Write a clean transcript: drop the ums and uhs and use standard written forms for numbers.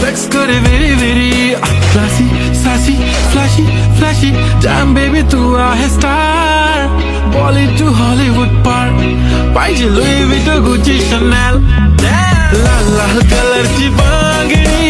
flex करे very very classy, sassy, flashy, flashy. Damn baby तू आहे star. Bollywood to Hollywood पार. पाहिजे Louis Vuitton, Gucci, Chanel. लाल लाल कलरची बांगडी